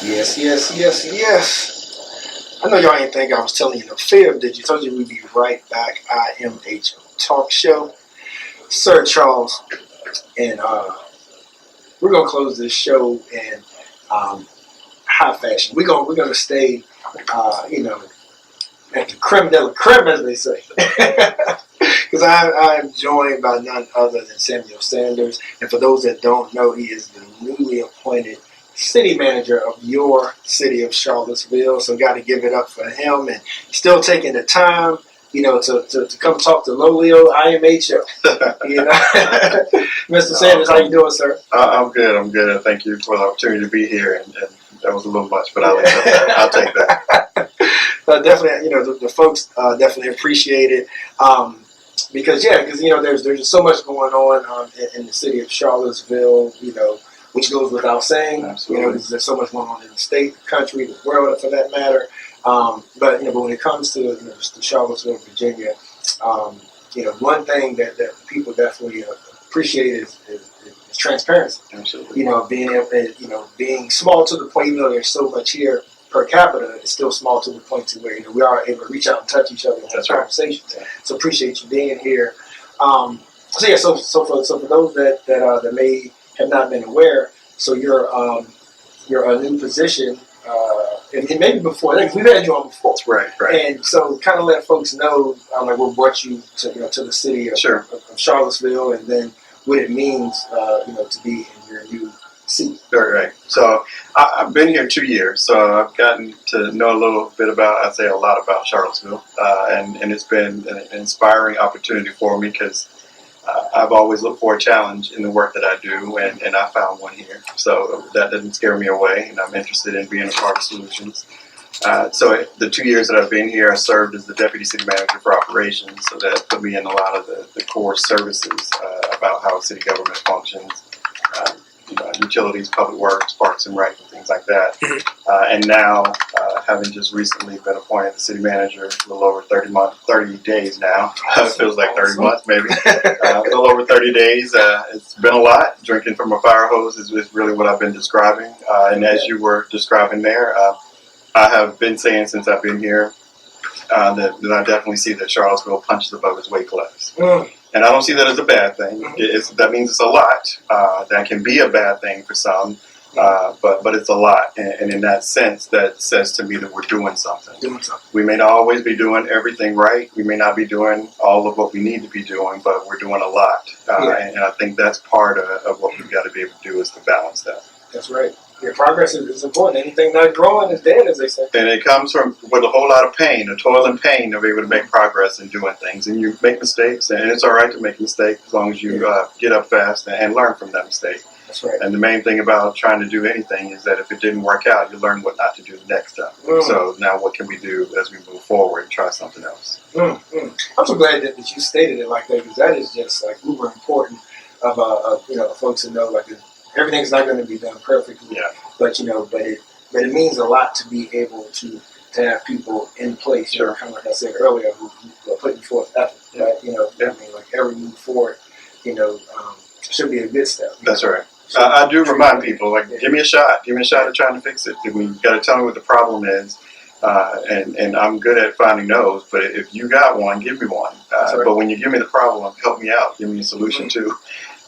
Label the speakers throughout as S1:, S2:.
S1: Yes, yes, yes, yes. I know y'all ain't think I was telling you no fib, did you? Told you we'd be right back. IMH Talk Show. Sir Charles. And we're gonna close this show in high fashion. We're gonna stay at the creme de la creme, as they say. Because I am joined by none other than Samuel Sanders. And for those that don't know, he is the newly appointed city manager of your city of Charlottesville. So got to give it up for him, and still taking the time, to come talk to Lolio IMH. Mr. Sanders, how you doing, sir?
S2: I'm good. Thank you for the opportunity to be here, and that was a little much, but I'll take that.
S1: Definitely, the folks definitely appreciate it. Because there's just so much going on in the city of Charlottesville, which goes without saying.
S2: Absolutely.
S1: There's so much going on in the state, the country, the world, for that matter. But when it comes to to Charlottesville, Virginia, one thing that people definitely appreciate is transparency.
S2: Absolutely.
S1: Being small to the point, even though there's so much here per capita, it's still small to the point to where we are able to reach out and touch each other and have conversations. Yeah. So appreciate you being here. So for those that may have not been aware, so you're a new position, and maybe before that, 'cause we've had you on before.
S2: Right.
S1: And so kind of let folks know what brought you to the city of Charlottesville, and then what it means to be in your new seat.
S2: Right. So I've been here 2 years, so I've gotten to know a little bit about, I'd say a lot about Charlottesville, and it's been an inspiring opportunity for me because I've always looked for a challenge in the work that I do, and I found one here. So that doesn't scare me away, and I'm interested in being a part of solutions. So the 2 years that I've been here, I served as the Deputy City Manager for Operations, so that put me in a lot of the core services about how city government functions, utilities, public works, parks and rec, and things like that. And now, having just recently been appointed the city manager, a little over 30 days now. It feels like 30 months, maybe. A little over 30 days. It's been a lot. Drinking from a fire hose is really what I've been describing. And as you were describing there, I have been saying since I've been here that I definitely see that Charlottesville punches above its weight class. And I don't see that as a bad thing. That means it's a lot. That can be a bad thing for some, but it's a lot. And in that sense, that says to me that we're doing something. We may not always be doing everything right. We may not be doing all of what we need to be doing, but we're doing a lot. And I think that's part of what we've got to be able to do is to balance that.
S1: That's right. Your progress is important. Anything not growing is dead, as they say.
S2: And it comes with a whole lot of pain, a toil and pain, to be able to make progress in doing things. And you make mistakes, and it's all right to make mistakes as long as you get up fast and learn from that mistake.
S1: That's right.
S2: And the main thing about trying to do anything is that if it didn't work out, you learn what not to do the next time. So now what can we do as we move forward and try something else? I'm
S1: so glad that you stated it like that, because that is just like uber important of folks to know, like, everything's not going to be done perfectly, but it means a lot to be able to have people in place. Kind of like I said earlier, who are putting forth effort. Like every move forward, should be a good step.
S2: That's right. I do remind people, like, give me a shot at trying to fix it. You got to tell me what the problem is, and I'm good at finding those. But if you got one, give me one. But when you give me the problem, help me out. Give me a solution too.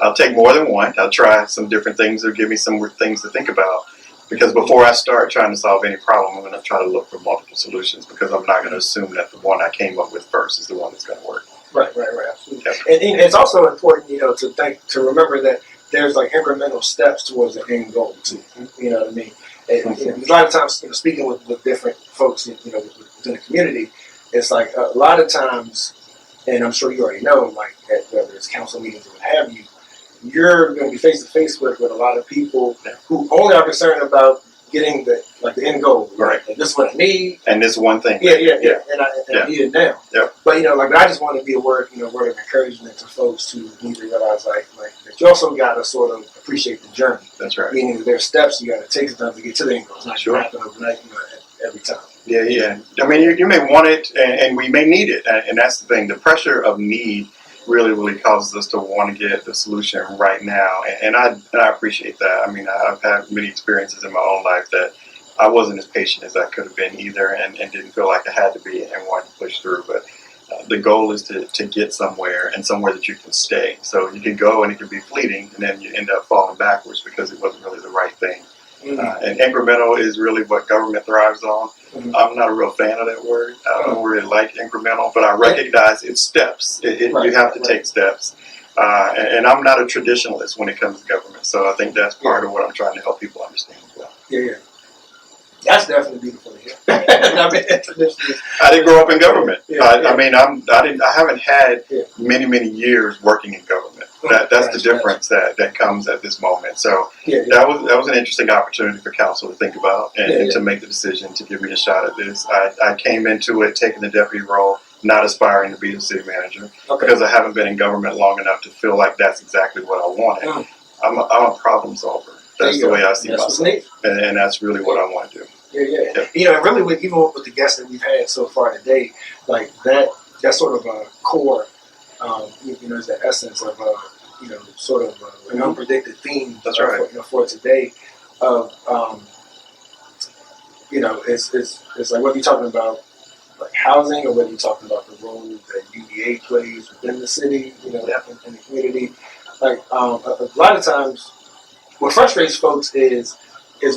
S2: I'll take more than one. I'll try some different things, or give me some things to think about. Because before I start trying to solve any problem, I'm going to try to look for multiple solutions, because I'm not going to assume that the one I came up with first is the one that's going to work.
S1: Right, absolutely. And it's also important, to remember that there's like incremental steps towards the end goal too. You know what I mean? And a lot of times, speaking with different folks, within the community, it's like a lot of times, and I'm sure you already know, like whether it's council meetings or what have you, you're going to be face to face with a lot of people who only are concerned about getting the end goal.
S2: Right.
S1: And this is what I need.
S2: And this one thing.
S1: Yeah. And I need it now.
S2: Yeah.
S1: But I just want to be a word of encouragement to folks to need to realize like that you also got to sort of appreciate the journey.
S2: That's right.
S1: Meaning that there's steps you got to take sometimes to get to the end goal. It's not happen overnight, every time.
S2: Yeah. I mean, you may want it, and we may need it, and that's the thing. The pressure of need really causes us to want to get the solution right now, and I appreciate that. I mean, I've had many experiences in my own life that I wasn't as patient as I could have been either, and didn't feel like I had to be and wanted to push through. But the goal is to get somewhere, and somewhere that you can stay. So you can go and it can be fleeting, and then you end up falling backwards because it wasn't really the right thing. And incremental is really what government thrives on. I'm not a real fan of that word. I don't really like incremental, but I recognize it's steps. You have to take steps. And I'm not a traditionalist when it comes to government, so I think that's part of what I'm trying to help people understand as well.
S1: Yeah. That's definitely beautiful to hear. I
S2: didn't grow up in government. I mean, I haven't had many years working in government. That's the difference that comes at this moment. So that was an interesting opportunity for council to think about and to make the decision to give me a shot at this. I came into it taking the deputy role, not aspiring to be the city manager, because I haven't been in government long enough to feel like that's exactly what I wanted. I'm a problem solver. That's the way I see myself, and that's really what I want to do.
S1: Yeah. You know, really, even with the guests that we've had so far today, like that's sort of a core, you know, is the essence of you know, sort of an unpredicted theme.
S2: That's right.
S1: For today, of you know, it's like whether you're talking about like housing or whether you're talking about the role that UVA plays within the city, you know, in the community. Like a lot of times, what frustrates folks is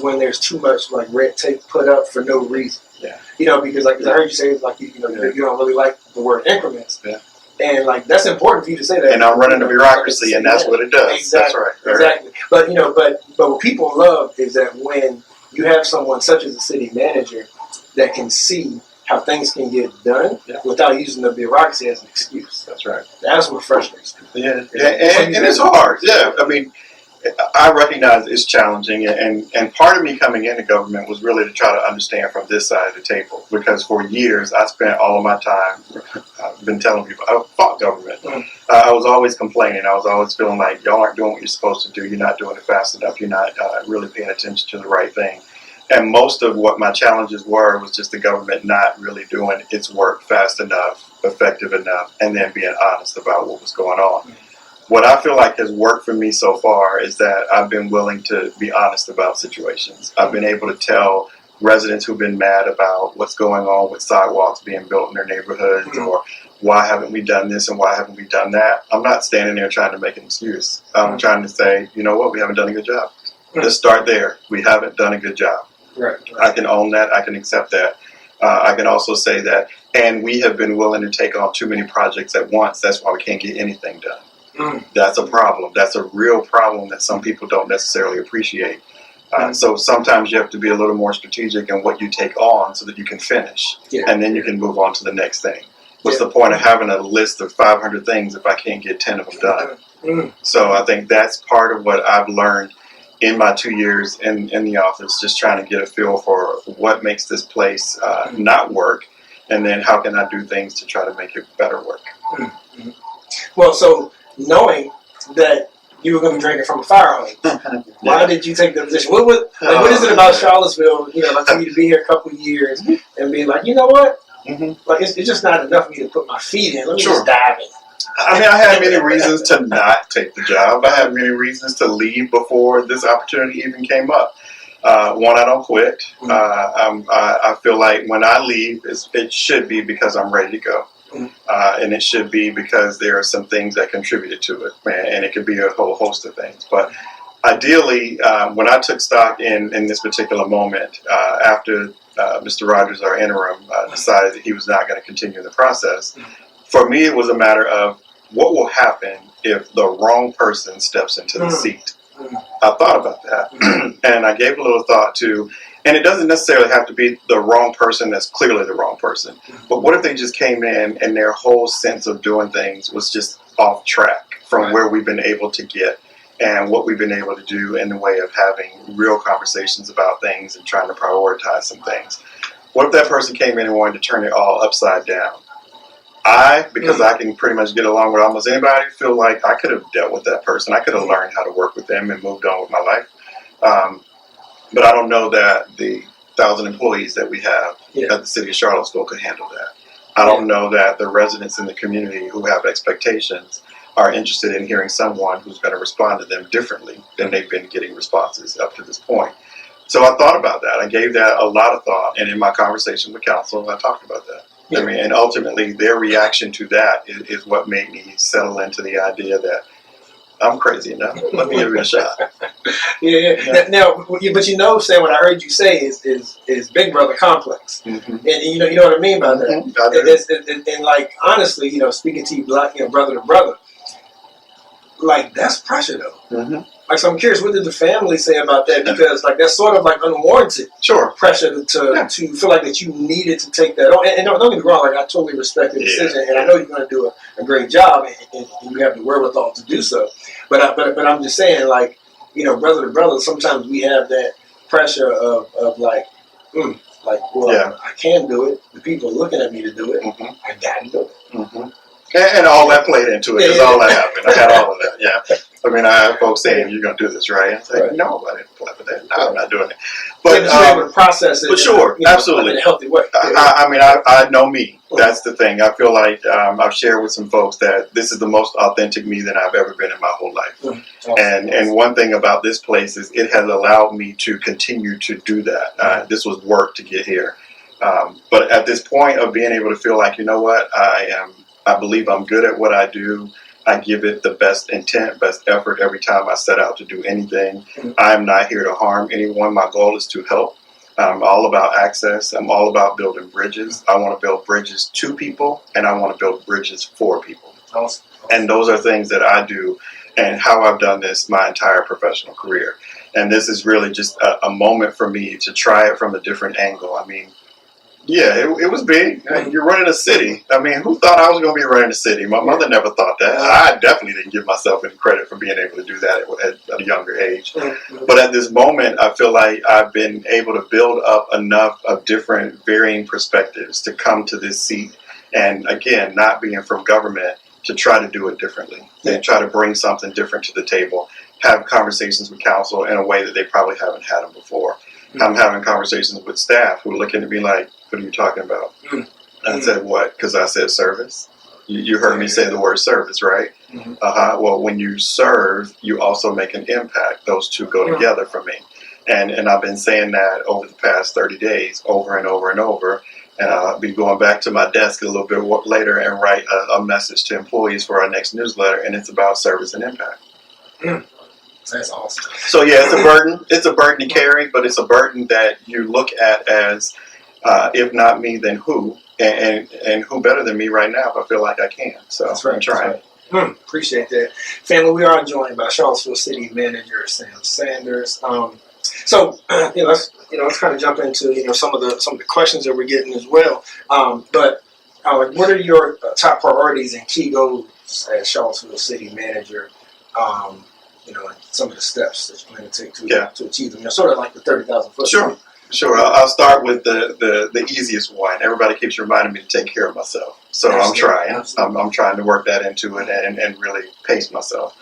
S1: when there's too much like red tape put up for no reason. Yeah. You know, because like I heard you say, like you know, you don't really like the word increments. Yeah. And like that's important for you to say that.
S2: And I'm running a bureaucracy, and that's what it does.
S1: Exactly.
S2: That's right.
S1: Exactly. But you know, but what people love is that when you have someone such as a city manager that can see how things can get done without using the bureaucracy as an excuse.
S2: That's right.
S1: That's what frustrates me.
S2: Yeah. And it's hard. Yeah. I mean, I recognize it's challenging, and part of me coming into government was really to try to understand from this side of the table, because for years I spent all of my time, I've been telling people, I fought government. I was always complaining. I was always feeling like y'all aren't doing what you're supposed to do. You're not doing it fast enough. You're not really paying attention to the right thing. And most of what my challenges were was just the government not really doing its work fast enough, effective enough, and then being honest about what was going on. What I feel like has worked for me so far is that I've been willing to be honest about situations. I've been able to tell residents who've been mad about what's going on with sidewalks being built in their neighborhoods, or why haven't we done this and why haven't we done that. I'm not standing there trying to make an excuse. I'm trying to say, you know what, we haven't done a good job. Let's start there. We haven't done a good job. Right. I can own that. I can accept that. I can also say that, and we have been willing to take on too many projects at once. That's why we can't get anything done. That's a problem. That's a real problem that some people don't necessarily appreciate. So sometimes you have to be a little more strategic in what you take on so that you can finish, and then you can move on to the next thing. What's the point of having a list of 500 things if I can't get 10 of them done? So I think that's part of what I've learned in my 2 years in the office, just trying to get a feel for what makes this place not work, and then how can I do things to try to make it better work.
S1: Well, so knowing that you were going to be drinking from a fire hose, why did you take the position? What is it about Charlottesville, you know, like for you to be here a couple of years and be like, you know what, like it's just not enough for me to put my feet in. Let me just dive in.
S2: I mean, I had many reasons to not take the job. I had many reasons to leave before this opportunity even came up. One, I don't quit. I feel like when I leave, it should be because I'm ready to go. And it should be because there are some things that contributed to it, and it could be a whole host of things. But ideally, when I took stock in this particular moment, after Mr. Rogers, our interim, decided that he was not going to continue the process, for me it was a matter of what will happen if the wrong person steps into the seat. I thought about that, and I gave a little thought to, and it doesn't necessarily have to be the wrong person that's clearly the wrong person, but what if they just came in and their whole sense of doing things was just off track from where we've been able to get and what we've been able to do in the way of having real conversations about things and trying to prioritize some things. What if that person came in and wanted to turn it all upside down? Because I can pretty much get along with almost anybody, feel like I could have dealt with that person. I could have learned how to work with them and moved on with my life. But I don't know that the 1,000 employees that we have at the city of Charlottesville could handle that. I don't know that the residents in the community who have expectations are interested in hearing someone who's going to respond to them differently than they've been getting responses up to this point. So I thought about that. I gave that a lot of thought, and in my conversation with council, I talked about that.
S1: Yeah.
S2: I mean, and ultimately, their reaction to that is what made me settle into the idea that I'm crazy enough. Let me give it a shot.
S1: Yeah. Now, but Sam, what I heard you say is Big Brother complex, and you know what I mean by that. And like honestly, speaking to you, brother to brother, like that's pressure though. Like, so I'm curious, what did the family say about that? Because like that's sort of like unwarranted pressure to feel like that you needed to take that on. And don't get me wrong, like I totally respect the decision, and I know you're going to do a great job, and you have the wherewithal to do so. But I'm just saying, like, brother to brother, sometimes we have that pressure of like, well, I can do it. The people are looking at me to do it. I got to do it.
S2: And all that played into it. That's all that happened. I had all of that. Yeah. I mean, I have folks saying, "You're going to do this, right?" And I say, "No, I didn't plan for that. No, I'm not doing it." But
S1: you're able to process it.
S2: But sure, absolutely,
S1: in a healthy way.
S2: I mean, I know me. That's the thing. I feel like I've shared with some folks that this is the most authentic me that I've ever been in my whole life. And one thing about this place is it has allowed me to continue to do that. This was work to get here. But at this point of being able to feel like, you know what, I believe I'm good at what I do. I give it the best intent, best effort every time I set out to do anything. I'm not here to harm anyone. My goal is to help. I'm all about access. I'm all about building bridges. I want to build bridges to people, and I want to build bridges for people.
S1: Awesome.
S2: And those are things that I do and how I've done this my entire professional career. And this is really just a moment for me to try it from a different angle. I mean, yeah, it was big. You're running a city. I mean, who thought I was going to be running a city? My mother never thought that. I definitely didn't give myself any credit for being able to do that at a younger age. But at this moment, I feel like I've been able to build up enough of different varying perspectives to come to this seat. And again, not being from government, to try to do it differently and try to bring something different to the table, have conversations with council in a way that they probably haven't had them before. I'm having conversations with staff who are looking at me like, "What are you talking about?" And I said, "What?" Because I said service. You heard me say the word service, right? Well, when you serve, you also make an impact. Those two go together for me. And I've been saying that over the past 30 days, over and over and over. And I'll be going back to my desk a little bit later and write a message to employees for our next newsletter. And it's about service and impact.
S1: That's awesome.
S2: So yeah, it's a burden. It's a burden to carry, but it's a burden that you look at as, if not me, then who? And who better than me right now if I feel like I can? So
S1: that's right,
S2: I'm trying.
S1: Appreciate that. Family, we are joined by Charlottesville City Manager Sam Sanders. So let's kind of jump into some of the questions that we're getting as well. But what are your top priorities and key goals as Charlottesville City Manager? And some of the steps that you plan to take to achieve them. Sort of like the 30,000 foot.
S2: Sure. I'll start with the easiest one. Everybody keeps reminding me to take care of myself, so I'm trying. I'm trying to work that into it and really pace myself.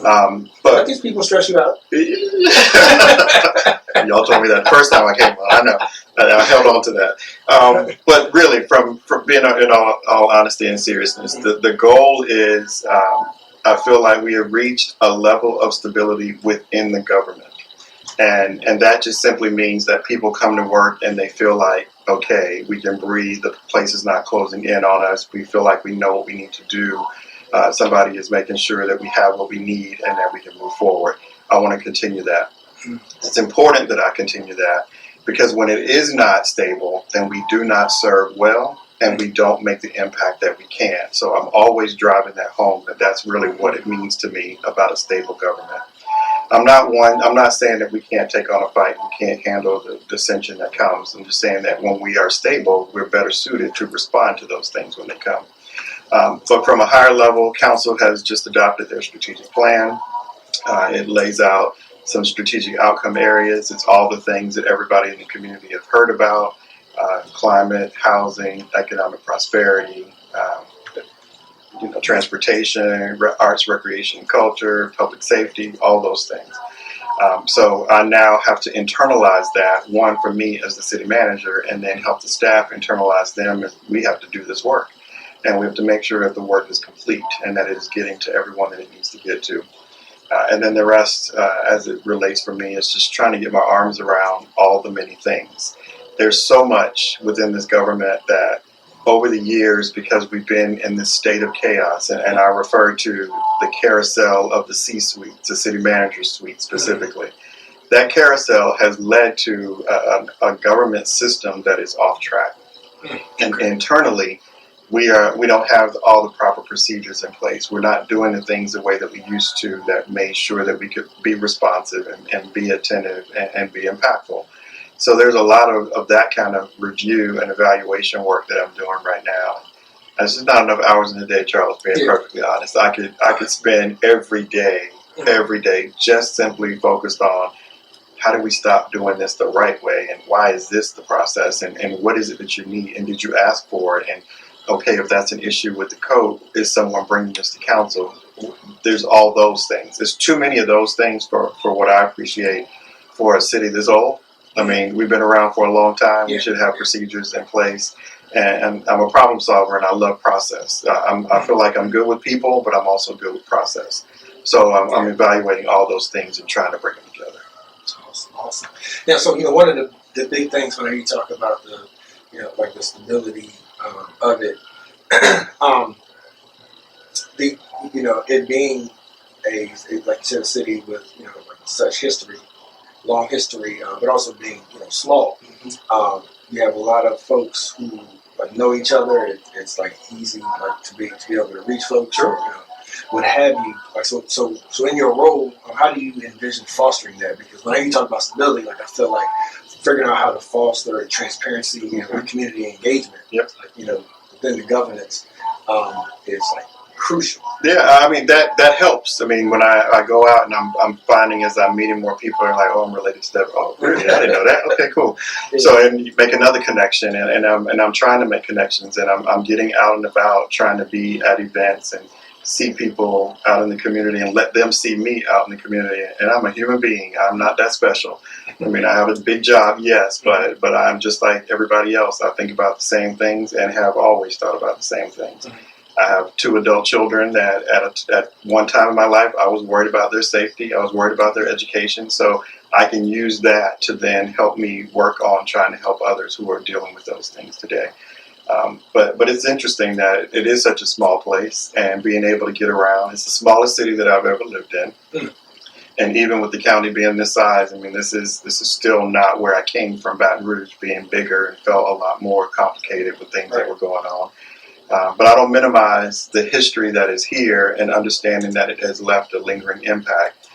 S2: But
S1: let these people stress you out.
S2: Y'all told me that the first time I came on. I know. I held on to that. But really, from being in all honesty and seriousness, the goal is. I feel like we have reached a level of stability within the government. And that just simply means that people come to work and they feel like, okay, we can breathe, the place is not closing in on us, we feel like we know what we need to do, somebody is making sure that we have what we need and that we can move forward. I want to continue that. It's important that I continue that because when it is not stable, then we do not serve well. And we don't make the impact that we can. So I'm always driving that home that that's really what it means to me about a stable government. I'm not saying that we can't take on a fight, we can't handle the dissension that comes. I'm just saying that when we are stable, we're better suited to respond to those things when they come. But from a higher level, council has just adopted their strategic plan. It lays out some strategic outcome areas. It's all the things that everybody in the community have heard about. Climate, housing, economic prosperity, transportation, arts, recreation, culture, public safety, all those things. So I now have to internalize that, one for me as the city manager, and then help the staff internalize them. We have to do this work. And we have to make sure that the work is complete and that it is getting to everyone that it needs to get to. And then the rest, as it relates for me, is just trying to get my arms around all the many things. There's so much within this government that over the years, because we've been in this state of chaos, and I refer to the carousel of the C-suite, the city manager suite specifically, that carousel has led to a government system that is off track. And internally, we don't have all the proper procedures in place. We're not doing the things the way that we used to that made sure that we could be responsive and be attentive and be impactful. So there's a lot of that kind of review and evaluation work that I'm doing right now. There's just not enough hours in the day, Charles, being perfectly honest. I could spend every day just simply focused on how do we stop doing this the right way, and why is this the process, and what is it that you need, and did you ask for it, and okay, if that's an issue with the code, is someone bringing this to council? There's all those things. There's too many of those things for what I appreciate for a city this old. I mean, we've been around for a long time. We should have procedures in place. And I'm a problem solver, and I love process. I feel like I'm good with people, but I'm also good with process. So I'm evaluating all those things and trying to bring them together.
S1: Awesome. Yeah. So one of the big things when you talk about the like the stability of it, it being a like you said, a city with like such history, long history, but also being small. You have a lot of folks who like know each other. It's like easy like to be able to reach folks. Sure. Or, what have you? Like so in your role, how do you envision fostering that? Because when you talk about stability, like I feel like figuring out how to foster transparency and community engagement.
S2: Yep.
S1: Like, within the governance is like crucial.
S2: Yeah, I mean that helps. I mean, when I go out and I'm finding as I'm meeting more people, are like, oh, I'm related to that. Oh, really? I didn't know that. Okay, cool. Yeah. So and you make another connection, and I'm trying to make connections, and I'm getting out and about, trying to be at events and see people out in the community and let them see me out in the community. And I'm a human being. I'm not that special. I mean, I have a big job, yes, but I'm just like everybody else. I think about the same things and have always thought about the same things. I have 2 adult children that at one time in my life, I was worried about their safety. I was worried about their education. So I can use that to then help me work on trying to help others who are dealing with those things today. But it's interesting that it is such a small place, and being able to get around. It's the smallest city that I've ever lived in. And even with the county being this size, I mean, this is still not where I came from. Baton Rouge being bigger and felt a lot more complicated with things that were going on. But I don't minimize the history that is here, and understanding that it has left a lingering impact.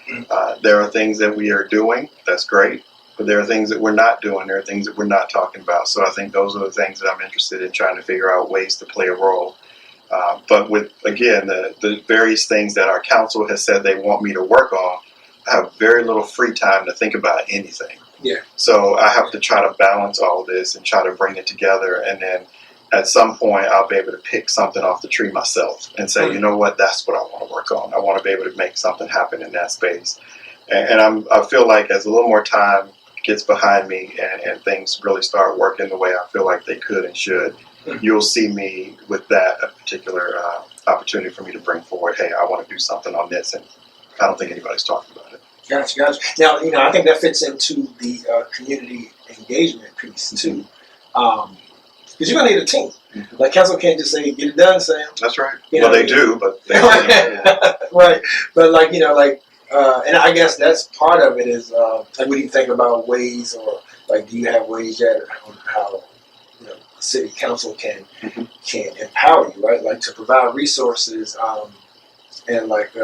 S2: There are things that we are doing, that's great, but there are things that we're not doing. There are things that we're not talking about. So I think those are the things that I'm interested in, trying to figure out ways to play a role. But with, again, the various things that our council has said they want me to work on, I have very little free time to think about anything. Yeah. So I have to try to balance all of this and try to bring it together, and then at some point, I'll be able to pick something off the tree myself and say, you know what, that's what I want to work on. I want to be able to make something happen in that space. And I feel like as a little more time gets behind me and things really start working the way I feel like they could and should, you'll see me with that particular opportunity for me to bring forward, hey, I want to do something on this, and I don't think anybody's talking about it.
S1: Gotcha. Now, I think that fits into the community engagement piece too. Because you're going to need a team. Like, council can't just say, get it done, Sam.
S2: That's right. Well, they do, but they
S1: right. But, and I guess that's part of it is, like, what do you think about ways, or, like, do you have ways yet on how, the city council can empower you, right? Like, to provide resources, and, like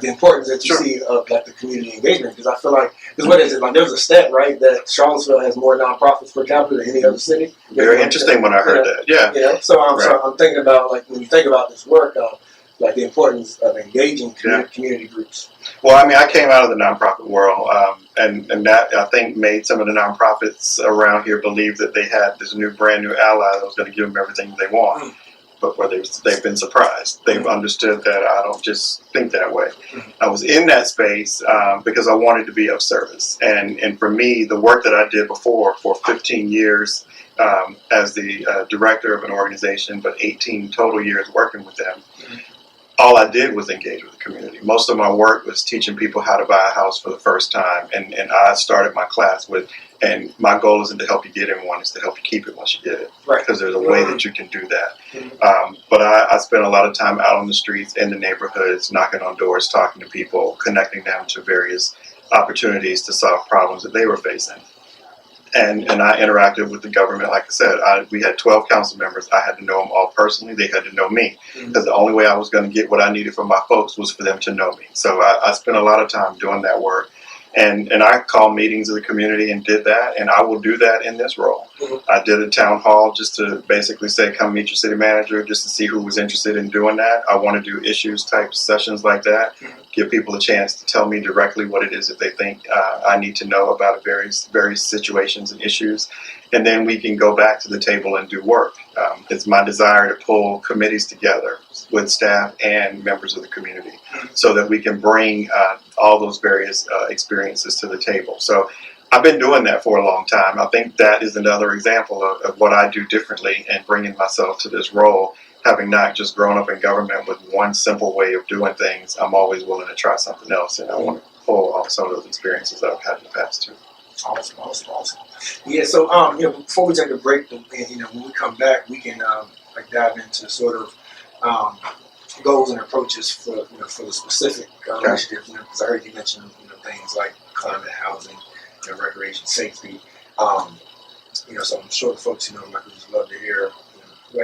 S1: the importance that you see of like the community engagement, because I feel like, because what is it, like there's a stat, right, that Charlottesville has more nonprofits per capita than any other city.
S2: Very interesting when I heard that. Yeah.
S1: So I'm thinking about, like, when you think about this work, like the importance of engaging community groups.
S2: Well, I mean, I came out of the nonprofit world, and that I think made some of the nonprofits around here believe that they had this brand new ally that was going to give them everything they want. But where they've been surprised. They've understood that I don't just think that way. I was in that space because I wanted to be of service. And for me, the work that I did before for 15 years as the director of an organization, but 18 total years working with them, all I did was engage with the community. Most of my work was teaching people how to buy a house for the first time. And I started my class with, and my goal isn't to help you get in one, it's to help you keep it once you get it.
S1: Right.
S2: Because there's a way that you can do that. But I spent a lot of time out on the streets, in the neighborhoods, knocking on doors, talking to people, connecting them to various opportunities to solve problems that they were facing. And I interacted with the government. Like I said, we had 12 council members. I had to know them all personally. They had to know me, because the only way I was going to get what I needed from my folks was for them to know me. So I spent a lot of time doing that work. And I called meetings of the community and did that, and I will do that in this role. I did a town hall just to basically say, come meet your city manager, just to see who was interested in doing that. I want to do issues type sessions like that, give people a chance to tell me directly what it is that they think I need to know about various situations and issues. And then we can go back to the table and do work. It's my desire to pull committees together with staff and members of the community so that we can bring all those various experiences to the table. So I've been doing that for a long time. I think that is another example of what I do differently in bringing myself to this role. Having not just grown up in government with one simple way of doing things, I'm always willing to try something else, and I want to pull off some of those experiences that I've had in the past too.
S1: Awesome. Yeah, so before we take a break, when we come back, we can dive into sort of goals and approaches for the specific initiatives. Because I heard you mention things like climate, housing, recreation, safety. So I'm sure the folks might just love to hear.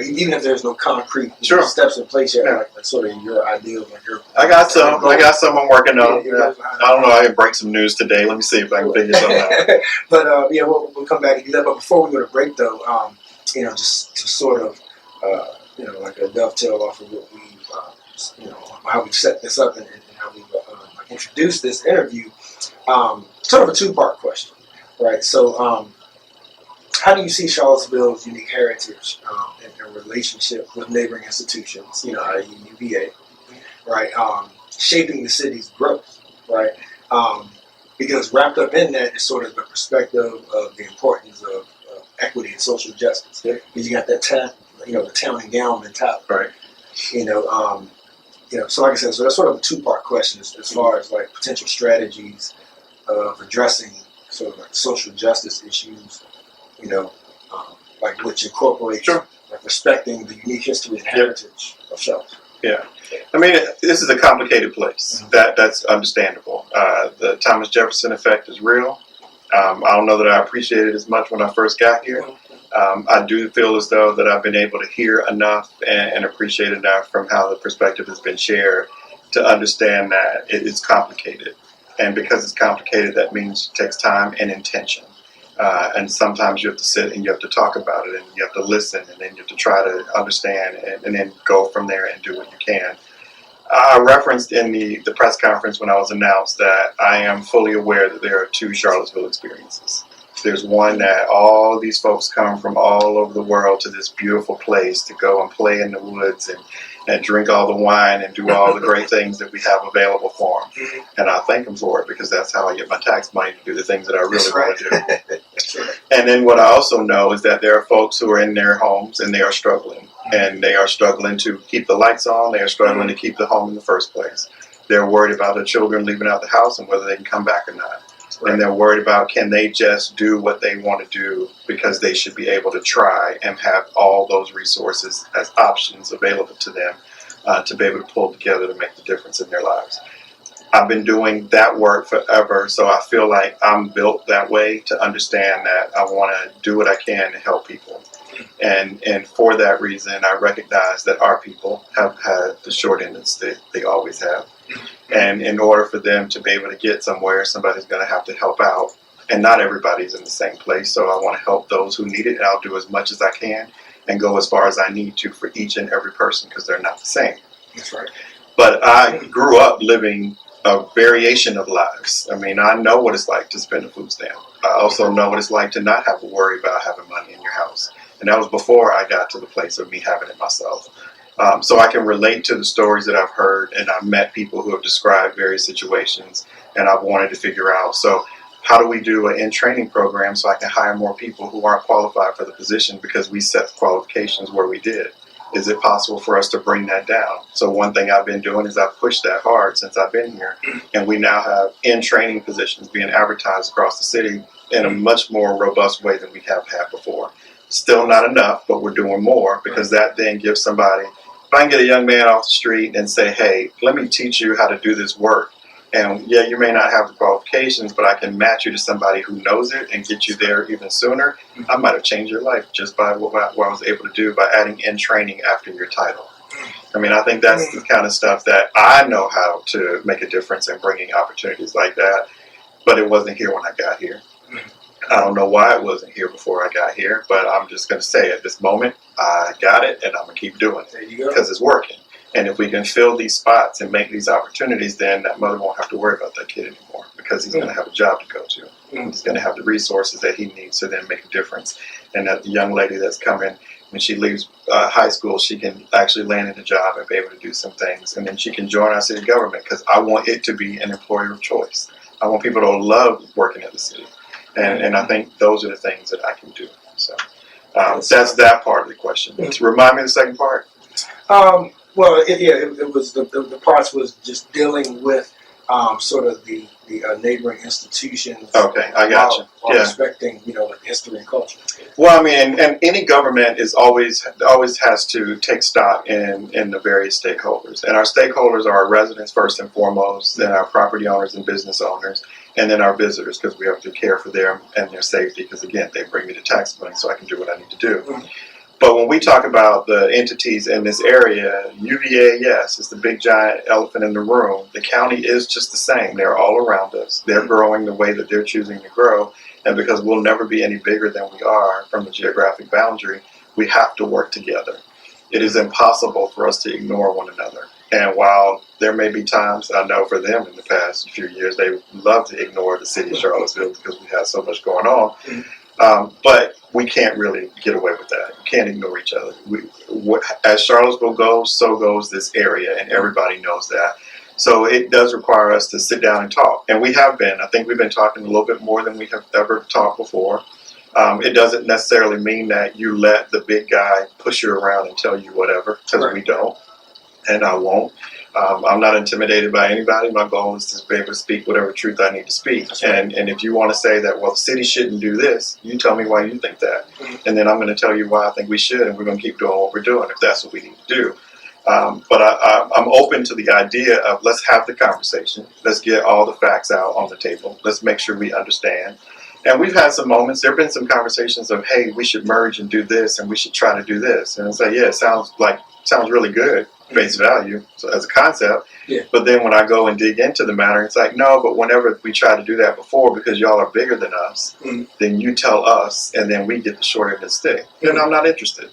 S1: Even if there's no concrete steps in place yet, like sort of your ideal,
S2: I got some I'm working on. I don't know. I can break some news today. Let me see if I can figure something out.
S1: But we'll come back and do that. But before we go to break, though, just to sort of like a dovetail off of what we've how we've set this up and how we've introduced this interview. Sort of a two-part question, right? So. How do you see Charlottesville's unique heritage and relationship with neighboring institutions, i.e. UVA, right, shaping the city's growth, right? Because wrapped up in that is sort of the perspective of the importance of equity and social justice. Because you got that the town and gown mentality,
S2: right?
S1: So like I said, so that's sort of a two-part question as far as like potential strategies of addressing sort of like social justice issues. Which incorporates like respecting the unique history and heritage of Charlotte.
S2: Yeah, I mean, this is a complicated place. That's understandable. The Thomas Jefferson effect is real. I don't know that I appreciated it as much when I first got here. I do feel as though that I've been able to hear enough and appreciate enough from how the perspective has been shared to understand that it is complicated. And because it's complicated, that means it takes time and intention. And sometimes you have to sit and you have to talk about it, and you have to listen, and then you have to try to understand, and then go from there and do what you can. I referenced in the press conference when I was announced that I am fully aware that there are two Charlottesville experiences. There's one that all these folks come from all over the world to this beautiful place to go and play in the woods and drink all the wine and do all the great things that we have available for them. And I thank them for it, because that's how I get my tax money to do the things that I really want to do. And then what I also know is that there are folks who are in their homes and they are struggling. And they are struggling to keep the lights on. They are struggling to keep the home in the first place. They're worried about their children leaving out the house and whether they can come back or not. And they're worried about, can they just do what they want to do, because they should be able to try and have all those resources as options available to them to be able to pull together to make the difference in their lives. I've been doing that work forever, so I feel like I'm built that way to understand that I want to do what I can to help people. And for that reason, I recognize that our people have had the short end of the stick. They always have. And in order for them to be able to get somewhere, somebody's going to have to help out. And not everybody's in the same place, so I want to help those who need it, and I'll do as much as I can and go as far as I need to for each and every person, because they're not the same.
S1: That's right.
S2: But I grew up living a variation of lives. I mean, I know what it's like to spend a food stamp. I also know what it's like to not have to worry about having money in your house. And that was before I got to the place of me having it myself. So I can relate to the stories that I've heard, and I've met people who have described various situations, and I've wanted to figure out, so how do we do an in-training program so I can hire more people who aren't qualified for the position because we set the qualifications where we did? Is it possible for us to bring that down? So one thing I've been doing is I've pushed that hard since I've been here. And we now have in-training positions being advertised across the city in a much more robust way than we have had before. Still not enough, but we're doing more, because that then gives somebody, if I can get a young man off the street and say, hey, let me teach you how to do this work. And yeah, you may not have the qualifications, but I can match you to somebody who knows it and get you there even sooner. I might have changed your life just by what I was able to do by adding in training after your title. I mean, I think that's the kind of stuff that I know how to make a difference in bringing opportunities like that, but it wasn't here when I got here. I don't know why it wasn't here before I got here, but I'm just going to say at this moment, I got it, and I'm going to keep doing it because it's working. And if we can fill these spots and make these opportunities, then that mother won't have to worry about that kid anymore, because he's going to have a job to go to. He's going to have the resources that he needs to then make a difference. And that the young lady that's coming, when she leaves high school, she can actually land in a job and be able to do some things. And then she can join our city government, because I want it to be an employer of choice. I want people to love working at the city. And I think those are the things that I can do. So that's that part of the question. To remind me of the second part.
S1: Well, it was the parts was just dealing with sort of the neighboring institutions.
S2: Okay, I got you.
S1: While respecting, like history and culture.
S2: Well, I mean, and any government is always has to take stock in the various stakeholders, and our stakeholders are our residents first and foremost, then our property owners and business owners, and then our visitors, because we have to care for them and their safety, because again, they bring me the tax money so I can do what I need to do. But when we talk about the entities in this area, UVA, yes, is the big giant elephant in the room. The county is just the same. They're all around us. They're growing the way that they're choosing to grow. And because we'll never be any bigger than we are from the geographic boundary, we have to work together. It is impossible for us to ignore one another. And while there may be times, I know for them in the past few years, they love to ignore the city of Charlottesville because we have so much going on. But we can't really get away with that. We can't ignore each other. As Charlottesville goes, so goes this area, and everybody knows that. So it does require us to sit down and talk. And we have been. I think we've been talking a little bit more than we have ever talked before. It doesn't necessarily mean that you let the big guy push you around and tell you whatever, because we don't, and I won't. I'm not intimidated by anybody. My goal is to be able to speak whatever truth I need to speak. And if you want to say that, well, the city shouldn't do this, you tell me why you think that. And then I'm going to tell you why I think we should, and we're going to keep doing what we're doing if that's what we need to do. But I'm open to the idea of, let's have the conversation. Let's get all the facts out on the table. Let's make sure we understand. And we've had some moments, there have been some conversations of, hey, we should merge and do this, and we should try to do this. And I say, yeah, it sounds really good, face value, so as a concept. But then when I go and dig into the matter, it's like, no, but whenever we tried to do that before, because y'all are bigger than us, then you tell us, and then we get the short end of the stick. Then I'm not interested.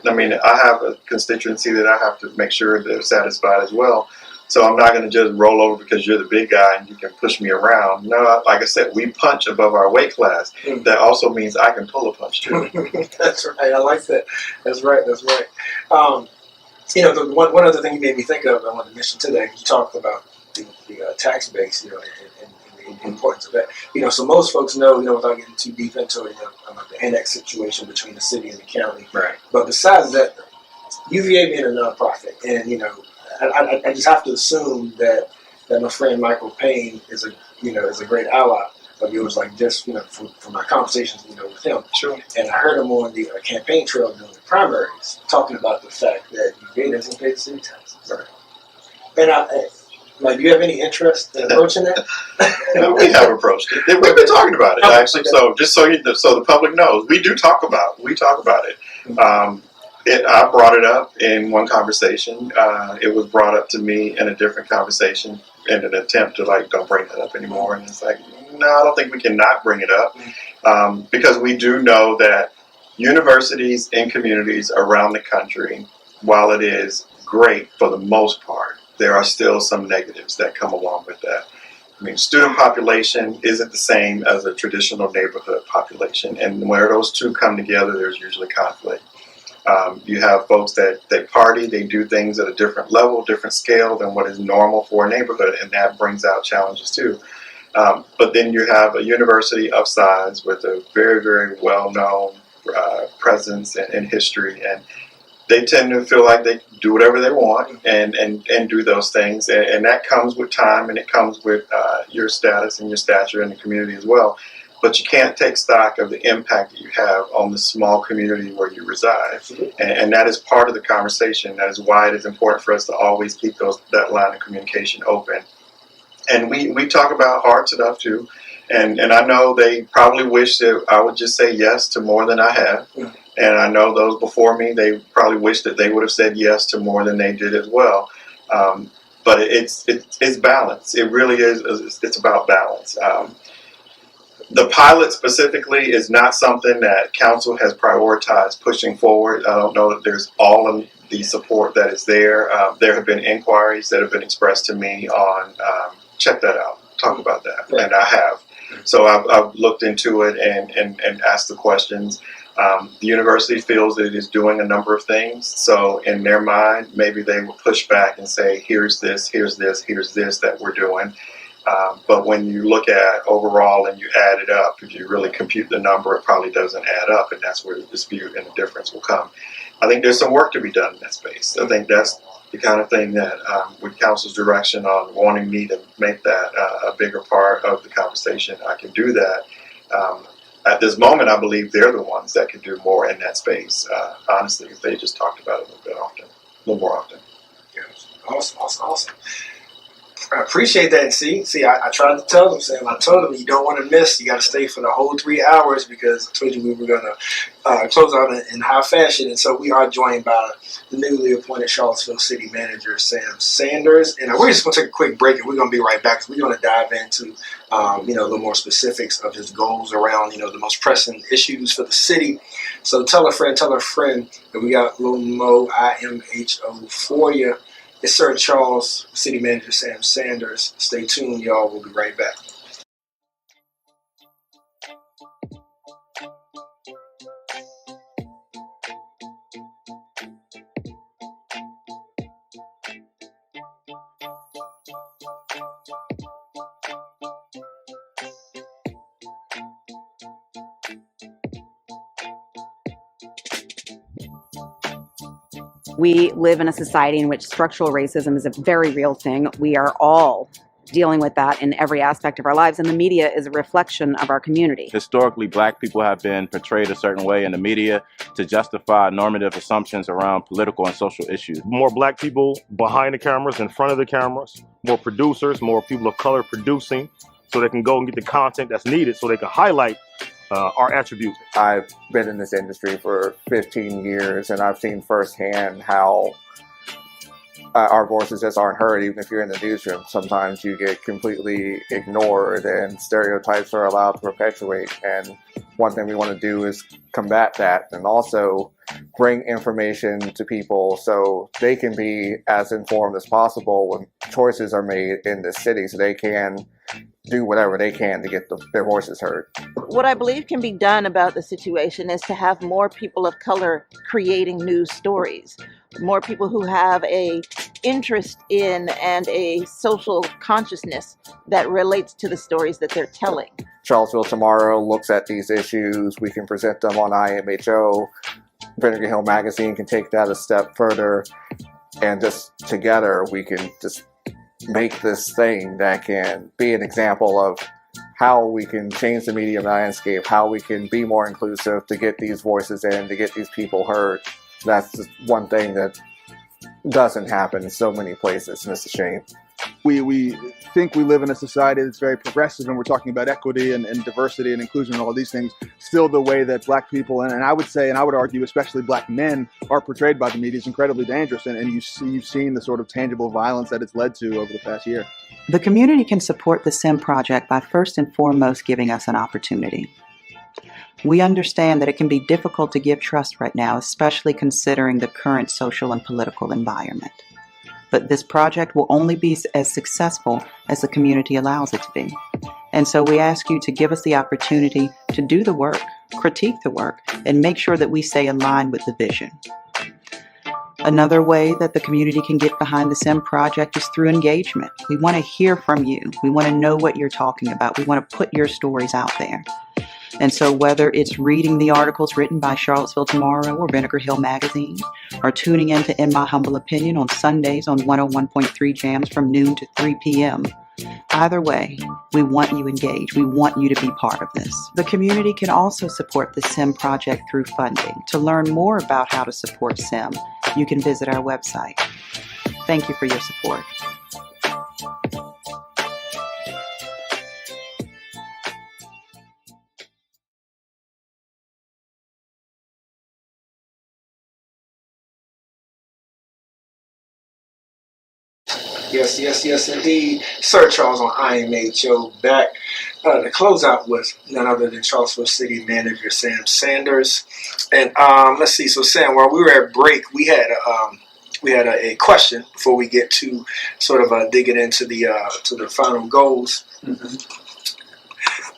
S2: I mean, I have a constituency that I have to make sure they're satisfied as well. So I'm not going to just roll over because you're the big guy and you can push me around. No, like I said, we punch above our weight class. That also means I can pull a punch too.
S1: That's right. I like that. That's right. The one other thing you made me think of, I wanted to mention today, you talked about the tax base, and the importance of that. So most folks know, without getting too deep into it, about the annex situation between the city and the county. Right. But besides that, UVA being a nonprofit, and I just have to assume that my friend Michael Payne is a great ally of yours, like just from my conversations with him. Sure. And I heard him on the campaign trail during the primaries talking about the fact that UVA doesn't pay the city taxes. Right. And do you have any interest in approaching that?
S2: We have approached it. We've been talking about it actually. So just so the public knows, we talk about it. I brought it up in one conversation. It was brought up to me in a different conversation in an attempt to don't bring that up anymore. And it's like, no, I don't think we can not bring it up because we do know that universities and communities around the country, while it is great for the most part, there are still some negatives that come along with that. I mean, student population isn't the same as a traditional neighborhood population. And where those two come together, there's usually conflict. You have folks that they party, they do things at a different level, different scale than what is normal for a neighborhood, and that brings out challenges too. But then you have a university of size with a very, very well-known presence and history, and they tend to feel like they can do whatever they want and do those things. And that comes with time, and it comes with your status and your stature in the community as well. But you can't take stock of the impact that you have on the small community where you reside. And that is part of the conversation. That is why it is important for us to always keep that line of communication open. And we talk about hard stuff too. And I know they probably wish that I would just say yes to more than I have. And I know those before me, they probably wish that they would have said yes to more than they did as well. But it's balance. It really is. It's about balance. The pilot specifically is not something that council has prioritized pushing forward. I don't know that there's all of the support that is there. There have been inquiries that have been expressed to me on check that out, talk about that, and I have. So I've looked into it and asked the questions. The university feels that it is doing a number of things. So in their mind, maybe they will push back and say, here's this that we're doing. But when you look at overall and you add it up, if you really compute the number, it probably doesn't add up, and that's where the dispute and the difference will come. I think there's some work to be done in that space. I think that's the kind of thing that, with council's direction on wanting me to make that a bigger part of the conversation, I can do that. At this moment, I believe they're the ones that can do more in that space, honestly, if they just talked about it a little more often.
S1: Yeah. Awesome. I appreciate that. And see, I tried to tell them, Sam. I told them you don't want to miss. You got to stay for the whole 3 hours because I told you we were going to close out in high fashion. And so we are joined by the newly appointed Charlottesville City Manager, Sam Sanders. And we're just going to take a quick break, and we're going to be right back. We're going to dive into a little more specifics of his goals around the most pressing issues for the city. So tell a friend that we got a little more IMHO for you. It's Sir Charles, City Manager Sam Sanders. Stay tuned, y'all. We'll be right back.
S3: We live in a society in which structural racism is a very real thing. We are all dealing with that in every aspect of our lives, and the media is a reflection of our community.
S4: Historically, Black people have been portrayed a certain way in the media to justify normative assumptions around political and social issues.
S5: More Black people behind the cameras, in front of the cameras, more producers, more people of color producing, so they can go and get the content that's needed so they can highlight our attributes.
S6: I've been in this industry for 15 years, and I've seen firsthand how our voices just aren't heard. Even if you're in the newsroom, sometimes you get completely ignored and stereotypes are allowed to perpetuate. And one thing we want to do is combat that and also bring information to people so they can be as informed as possible when choices are made in this city, so they can do whatever they can to get their voices heard.
S7: What I believe can be done about the situation is to have more people of color creating news stories, more people who have a interest in and a social consciousness that relates to the stories that they're telling.
S6: Charlottesville Tomorrow looks at these issues. We can present them on IMHO. Vinegar Hill Magazine can take that a step further, and just together we can just make this thing that can be an example of how we can change the media landscape, how we can be more inclusive to get these voices in, to get these people heard. That's just one thing that doesn't happen in so many places, and it's a shame.
S8: We think we live in a society that's very progressive, and we're talking about equity and diversity and inclusion and all these things. Still, the way that Black people, and I would say, and I would argue, especially Black men, are portrayed by the media is incredibly dangerous. And you've seen the sort of tangible violence that it's led to over the past year.
S9: The community can support the SIM project by first and foremost giving us an opportunity. We understand that it can be difficult to give trust right now, especially considering the current social and political environment. But this project will only be as successful as the community allows it to be. And so we ask you to give us the opportunity to do the work, critique the work, and make sure that we stay aligned with the vision. Another way that the community can get behind the SIM project is through engagement. We want to hear from you. We want to know what you're talking about. We want to put your stories out there. And so whether it's reading the articles written by Charlottesville Tomorrow or Vinegar Hill Magazine, or tuning in to In My Humble Opinion on Sundays on 101.3 Jams from noon to 3 p.m., either way, we want you engaged. We want you to be part of this. The community can also support the SIM project through funding. To learn more about how to support SIM, you can visit our website. Thank you for your support.
S1: Yes, indeed. Sir Charles on IMHO back. The closeout was none other than Charlottesville City Manager Sam Sanders. And let's see. So Sam, while we were at break, we had a question before we get to sort of digging into the final goals. Mm-hmm.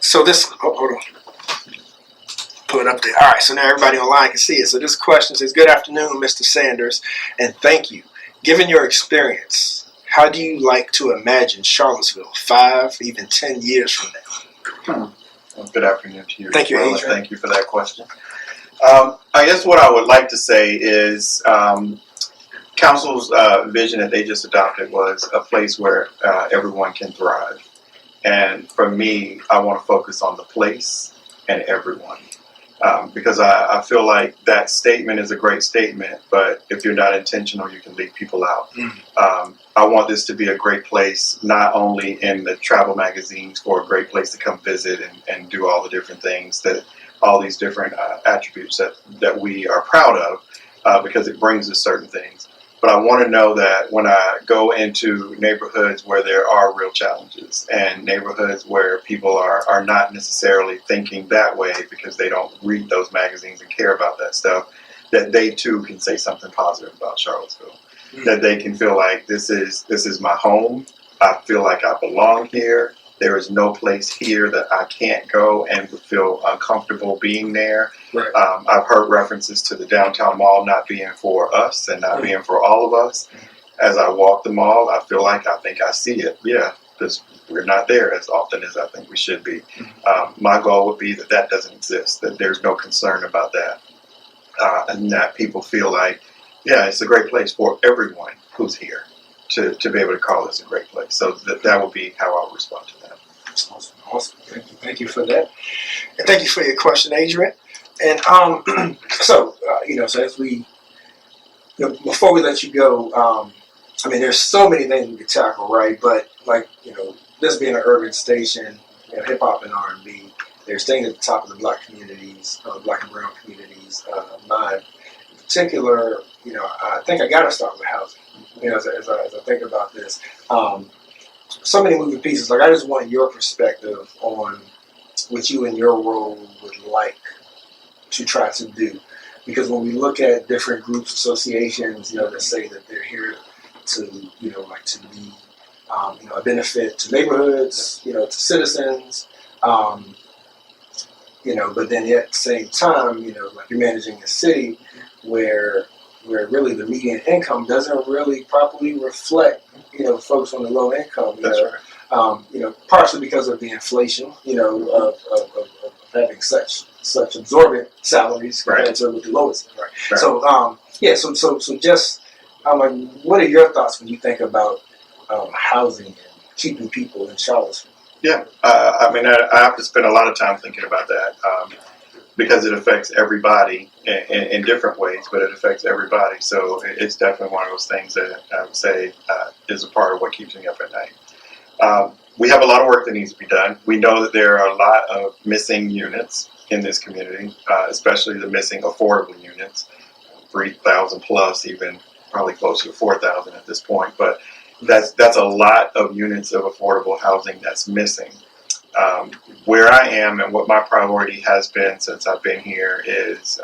S1: So this, hold on. Pull it up there. All right. So now everybody online can see it. So this question says, "Good afternoon, Mr. Sanders, and thank you. Given your experience, how do you like to imagine Charlottesville 5, even 10 years from now?"
S2: Well, good afternoon to you.
S1: Thank you, Adrian.
S2: Thank you for that question. I guess what I would like to say is Council's vision that they just adopted was a place where everyone can thrive. And for me, I want to focus on the place and everyone. Because I feel like that statement is a great statement, but if you're not intentional, you can leave people out. I want this to be a great place, not only in the travel magazines for a great place to come visit and do all the different things, that all these different attributes that we are proud of, because it brings us certain things. But I want to know that when I go into neighborhoods where there are real challenges and neighborhoods where people are not necessarily thinking that way because they don't read those magazines and care about that stuff, that they too can say something positive about Charlottesville. That they can feel like this is my home. I feel like I belong here. There is no place here that I can't go and would feel uncomfortable being there. Right. I've heard references to the downtown mall not being for us and not being for all of us. As I walk the mall, I feel like I think I see it. Yeah, because we're not there as often as I think we should be. My goal would be that doesn't exist, that there's no concern about that. And that people feel like, yeah, it's a great place for everyone who's here to be able to call this a great place. So that would be how I would respond to that.
S1: Awesome. Thank you for that. And thank you for your question, Adrian. And so as we, before we let you go, there's so many things we could tackle, right? But this being an urban station, hip hop and R&B, there's things at the top of the black communities, black and brown communities. Mine, in particular, I think I got to start with housing. As I think about this, so many moving pieces. Like, I just want your perspective on what you and your role would like to try to do, because when we look at different groups, associations, that say that they're here to, to be, a benefit to neighborhoods, to citizens, but then at the same time, like, you're managing a city where really the median income doesn't really properly reflect, folks on the low income.
S2: That's right.
S1: Partially because of the inflation, of having such absorbent salaries compared to with the lowest. Right. So just what are your thoughts when you think about housing and keeping people in Charlottesville?
S2: Yeah, I have to spend a lot of time thinking about that. Because it affects everybody in different ways, but it affects everybody. So it's definitely one of those things that I would say is a part of what keeps me up at night. We have a lot of work that needs to be done. We know that there are a lot of missing units in this community, especially the missing affordable units, 3,000 plus, even probably closer to 4,000 at this point. But that's a lot of units of affordable housing that's missing. Where I am and what my priority has been since I've been here is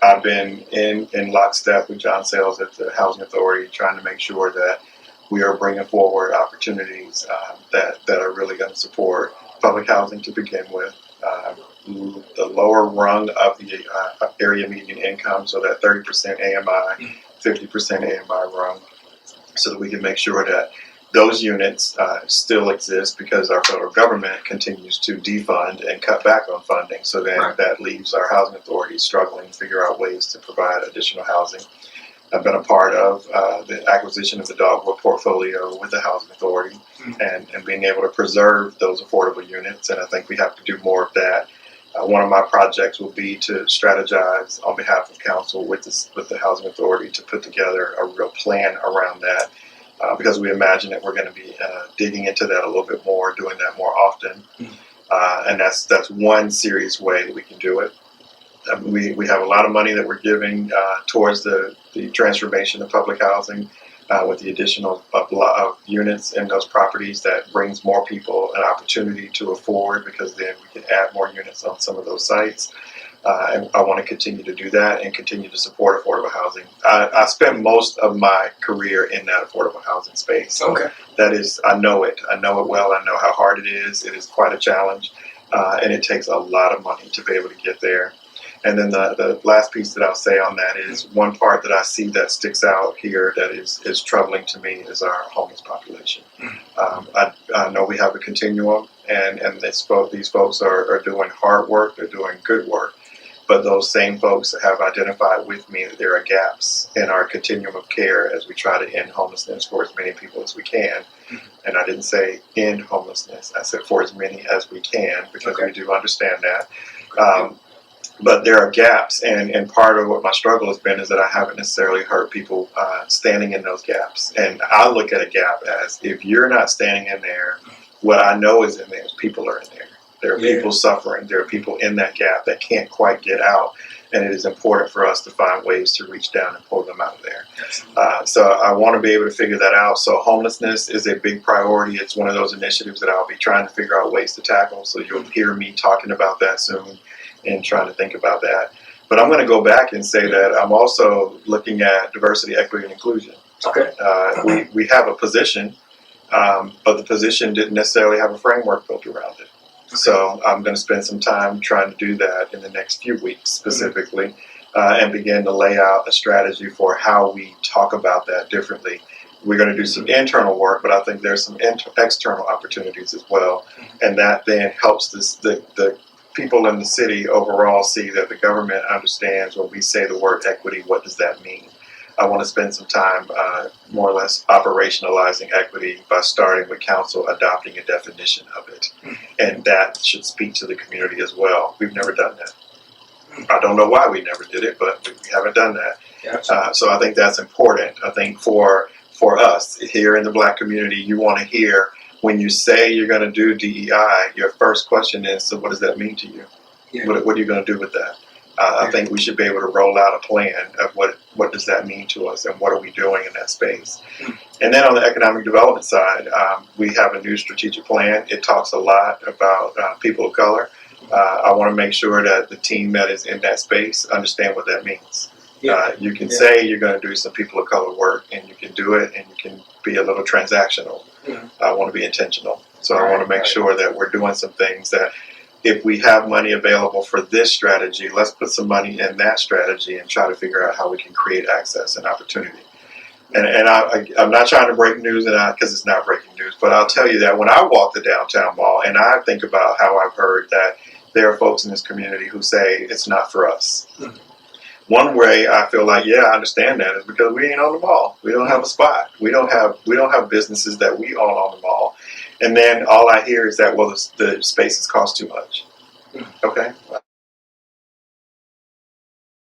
S2: I've been in lockstep with John Sales at the Housing Authority, trying to make sure that we are bringing forward opportunities that are really going to support public housing to begin with, the lower rung of the area median income, so that 30% AMI, 50% AMI rung, so that we can make sure that Those units still exist because our federal government continues to defund and cut back on funding. So then that leaves our housing authorities struggling to figure out ways to provide additional housing. I've been a part of the acquisition of the Dogwood portfolio with the housing authority and being able to preserve those affordable units. And I think we have to do more of that. One of my projects will be to strategize on behalf of council with the housing authority to put together a real plan around that. Because we imagine that we're going to be digging into that a little bit more, doing that more often, and that's one serious way that we can do it. We have a lot of money that we're giving towards the transformation of public housing with the additional of units in those properties that brings more people an opportunity to afford, because then we can add more units on some of those sites. And I want to continue to do that and continue to support affordable housing. I spent most of my career in that affordable housing space. So that is, I know it well. I know how hard it is. It is quite a challenge, and it takes a lot of money to be able to get there. And then the last piece that I'll say on that is one part that I see that sticks out here that is troubling to me is our homeless population. I know we have a continuum, and these folks are doing hard work. They're doing good work. But those same folks have identified with me that there are gaps in our continuum of care as we try to end homelessness for as many people as we can. And I didn't say end homelessness. I said for as many as we can, because we do understand that. But there are gaps, and part of what my struggle has been is that I haven't necessarily heard people standing in those gaps. And I look at a gap as, if you're not standing in there, what I know is in there is people are in there. There are people suffering. There are people in that gap that can't quite get out. And it is important for us to find ways to reach down and pull them out of there. So I want to be able to figure that out. So homelessness is a big priority. It's one of those initiatives that I'll be trying to figure out ways to tackle. So you'll hear me talking about that soon and trying to think about that. But I'm going to go back and say that I'm also looking at diversity, equity, and inclusion. We have a position, but the position didn't necessarily have a framework built around it. So I'm going to spend some time trying to do that in the next few weeks specifically, and begin to lay out a strategy for how we talk about that differently. We're going to do some internal work, but I think there's some external opportunities as well. And that then helps the people in the city overall see that the government understands when we say the word equity, what does that mean? I want to spend some time more or less operationalizing equity by starting with council adopting a definition of it. And that should speak to the community as well. We've never done that. I don't know why we never did it, but we haven't done that. So I think that's important. I think for us here in the Black community, you want to hear, when you say you're going to do DEI, your first question is, so what does that mean to you? What are you going to do with that? I think we should be able to roll out a plan of what does that mean to us and what are we doing in that space. And then on the economic development side, we have a new strategic plan. It talks a lot about people of color. I want to make sure that the team that is in that space understand what that means. You can say you're going to do some people of color work, and you can do it, and you can be a little transactional. I want to be intentional. So I want to make sure that we're doing some things that, if we have money available for this strategy, let's put some money in that strategy and try to figure out how we can create access and opportunity. And I'm not trying to break news, because it's not breaking news, but I'll tell you that when I walk the downtown mall and I think about how I've heard that there are folks in this community who say it's not for us. One way I feel like, I understand that, is because we ain't on the mall. We don't have a spot. We don't have businesses that we own on the mall. And then all I hear is that, well, the spaces cost too much. Okay.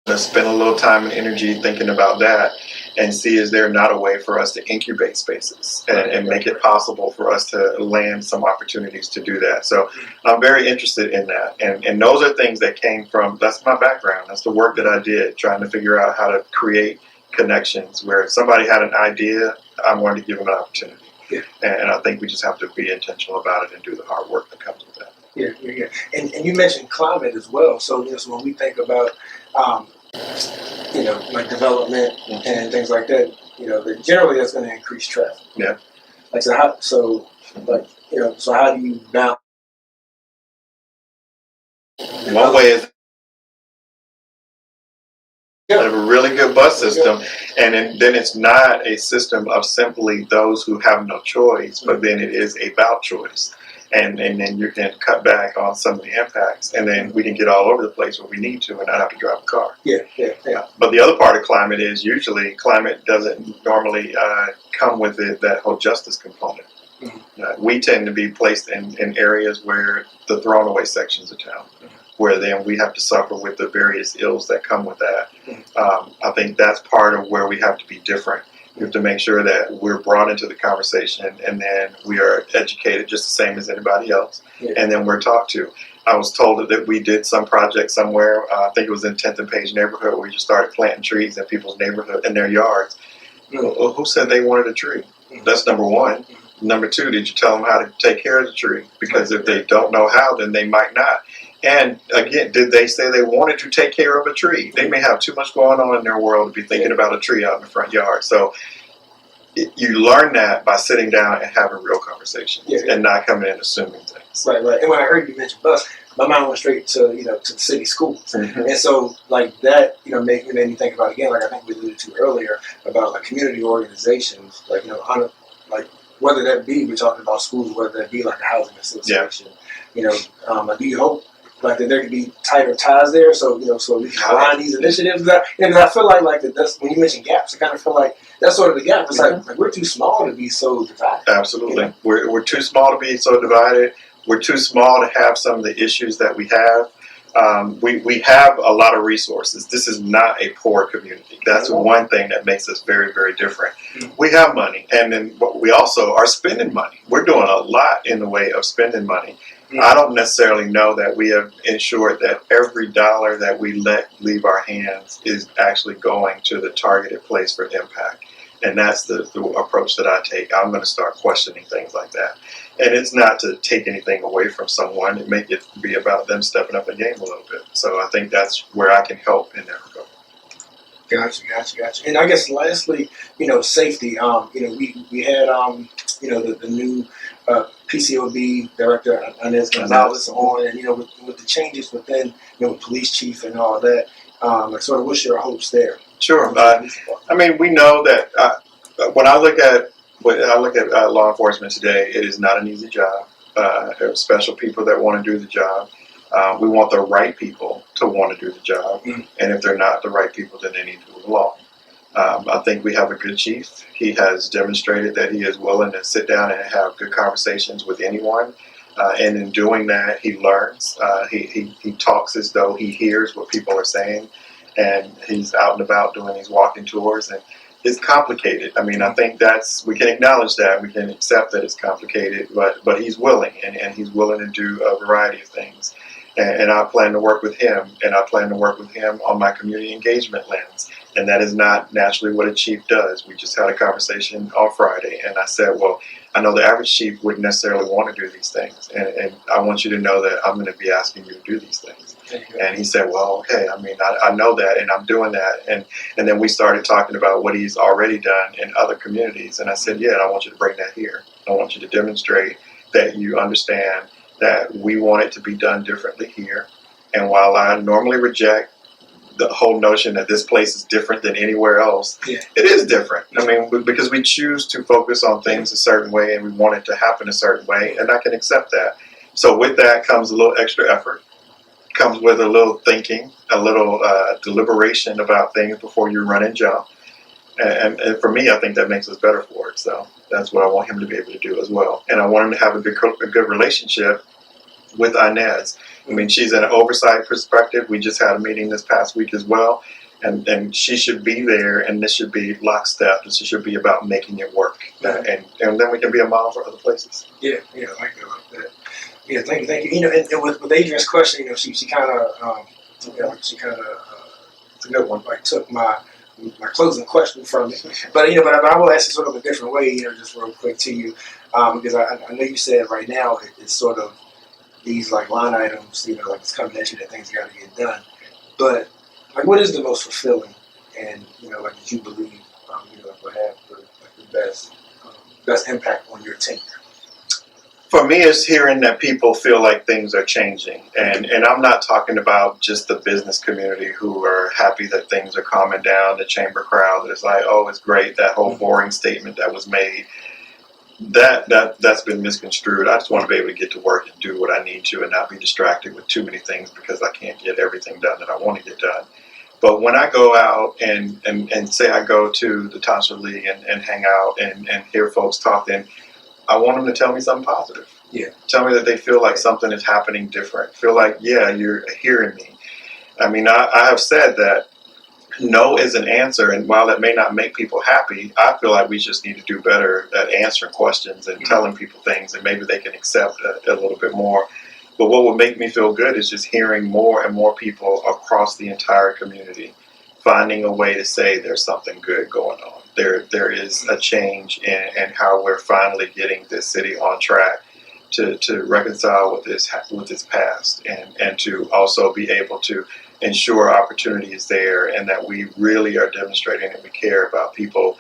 S2: Let's spend a little time and energy thinking about that and see, is there not a way for us to incubate spaces and make it possible for us to land some opportunities to do that. So I'm very interested in that. And those are things that came from, that's my background. That's the work that I did, trying to figure out how to create connections where if somebody had an idea, I'm going to give them an opportunity. And I think we just have to be intentional about it and do the hard work that comes with that.
S1: And you mentioned climate as well. So when we think about, like development and things like that, that generally that's going to increase traffic. So how do you balance?
S2: One way is We have a really good bus system, and then it's not a system of simply those who have no choice, but then it is about choice. And then you can cut back on some of the impacts, and then we can get all over the place where we need to and not have to drive a car.
S1: Yeah.
S2: But the other part of climate is usually climate doesn't normally come with it that whole justice component. We tend to be placed in areas where the thrown away sections of town, where then we have to suffer with the various ills that come with that. I think that's part of where we have to be different. We have to make sure that we're brought into the conversation, and then we are educated just the same as anybody else, and then we're talked to. I was told that we did some project somewhere, I think it was in 10th and Page neighborhood, where we just started planting trees in people's neighborhood, in their yards. Well, who said they wanted a tree? That's number one. Number two, did you tell them how to take care of the tree? Because if they don't know how, then they might not. And again, did they say they wanted to take care of a tree? They may have too much going on in their world to be thinking about a tree out in the front yard. So you learn that by sitting down and having real conversations and not coming in assuming things.
S1: Right. And when I heard you mention bus, my mind went straight to to the city schools, and so like that made me think about again, like I think we alluded to earlier about like community organizations, like like whether that be we're talking about schools, whether that be like a housing association, do you hope like that there could be tighter ties there, so so we can align these initiatives. That I feel like that's when you mention gaps, I kind of feel like that's sort of the gap. It's like we're too small to be so divided.
S2: Absolutely, we're too small to be so divided. We're too small to have some of the issues that we have. We have a lot of resources. This is not a poor community. That's one thing that makes us very, very different. We have money, and then we also are spending money. We're doing a lot in the way of spending money. I don't necessarily know that we have ensured that every dollar that we let leave our hands is actually going to the targeted place for impact. And that's the approach that I take. I'm going to start questioning things like that. And it's not to take anything away from someone. It may be about them stepping up the game a little bit. So I think that's where I can help in that regard.
S1: Gotcha. And I guess lastly, safety. We had the new PCOB director Inez Gonzalez on, and with the changes within with police chief and all that. Sort of what's your hopes there?
S2: Sure. I mean, we know that when I look at law enforcement today, it is not an easy job. There are special people that want to do the job. We want the right people to want to do the job, and if they're not the right people, then they need to move along. I think we have a good chief. He has demonstrated that he is willing to sit down and have good conversations with anyone, and in doing that, he learns. He talks as though he hears what people are saying, and he's out and about doing these walking tours, and it's complicated. I mean, I think we can acknowledge that, we can accept that it's complicated, but he's willing, and he's willing to do a variety of things. And I plan to work with him, and I plan to work with him on my community engagement lens. And that is not naturally what a chief does. We just had a conversation on Friday, and I said, well, I know the average chief wouldn't necessarily want to do these things, and I want you to know that I'm going to be asking you to do these things. And he said, well, okay, I mean, I know that, and I'm doing that. And then we started talking about what he's already done in other communities. And I said, yeah, and I want you to bring that here. I want you to demonstrate that you understand that we want it to be done differently here. And while I normally reject the whole notion that this place is different than anywhere else, it is different. I mean, because we choose to focus on things a certain way, and we want it to happen a certain way, and I can accept that. So with that comes a little extra effort, comes with a little thinking, a little deliberation about things before you run and jump. And for me, I think that makes us better for it. So that's what I want him to be able to do as well. And I want him to have a good relationship with Inez. I mean, she's in an oversight perspective. We just had a meeting this past week as well. And she should be there, and this should be lockstep. This should be about making it work. And then we can be a model for other places.
S1: Yeah, I like that. Yeah, thank you. And with Adrian's question, she kind of, it's a good one. Like took my closing question from me, but I will ask it sort of a different way. Just real quick to you, because I know you said right now it's sort of these like line items, like it's coming at you that things got to get done. But like, what is the most fulfilling, and like that you believe, will have the best impact on your tenure?
S2: For me, it's hearing that people feel like things are changing. And I'm not talking about just the business community who are happy that things are calming down, the chamber crowd that's like, oh, it's great, that whole boring statement that was made. That's been misconstrued. I just want to be able to get to work and do what I need to and not be distracted with too many things because I can't get everything done that I want to get done. But when I go out and say I go to the Township League and hang out and hear folks talking, I want them to tell me something positive.
S1: Yeah.
S2: Tell me that they feel like something is happening different. Feel like, yeah, you're hearing me. I mean, I have said that no is an answer, and while it may not make people happy, I feel like we just need to do better at answering questions and telling people things, and maybe they can accept a little bit more. But what would make me feel good is just hearing more and more people across the entire community finding a way to say there's something good going on. There is a change in how we're finally getting this city on track to reconcile with its past, and to also be able to ensure opportunity is there, and that we really are demonstrating that we care about people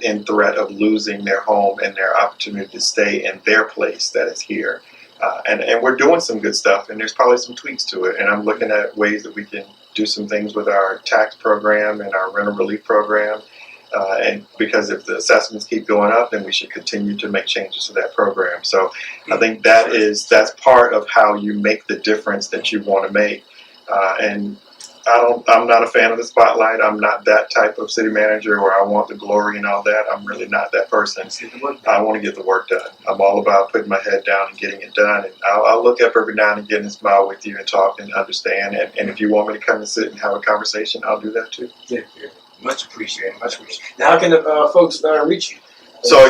S2: in threat of losing their home and their opportunity to stay in their place that is here. And we're doing some good stuff, and there's probably some tweaks to it. And I'm looking at ways that we can do some things with our tax program and our rental relief program. And because if the assessments keep going up, then we should continue to make changes to that program. So I think that's part of how you make the difference that you want to make. And I'm not a fan of the spotlight. I'm not that type of city manager where I want the glory and all that. I'm really not that person. I want to get the work done. I'm all about putting my head down and getting it done. And I'll look up every now and again and smile with you and talk and understand. And if you want me to come and sit and have a conversation, I'll do that too.
S1: Yeah. Much appreciated. Much appreciated. Now, how can the folks reach you?
S2: So,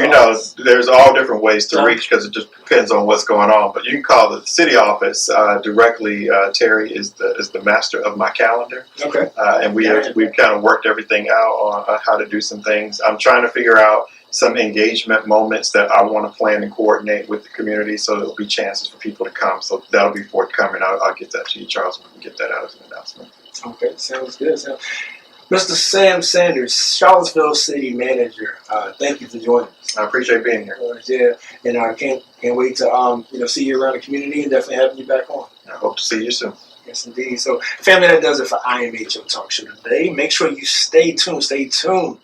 S2: there's all different ways to reach because it just depends on what's going on. But you can call the city office directly. Terry is the master of my calendar.
S1: Okay.
S2: And we've kind of worked everything out on how to do some things. I'm trying to figure out some engagement moments that I want to plan and coordinate with the community, so there'll be chances for people to come. So that'll be forthcoming. I'll get that to you, Charles, and we can get that out as an announcement.
S1: Okay, sounds good. Mr. Sam Sanders, Charlottesville City Manager, thank you for joining us.
S2: I appreciate being here.
S1: Yeah, and I can't wait to see you around the community and definitely having you back on.
S2: I hope to see you soon.
S1: Yes, indeed. So, family, that does it for IMHO Talk Show today. Make sure you stay tuned. Stay tuned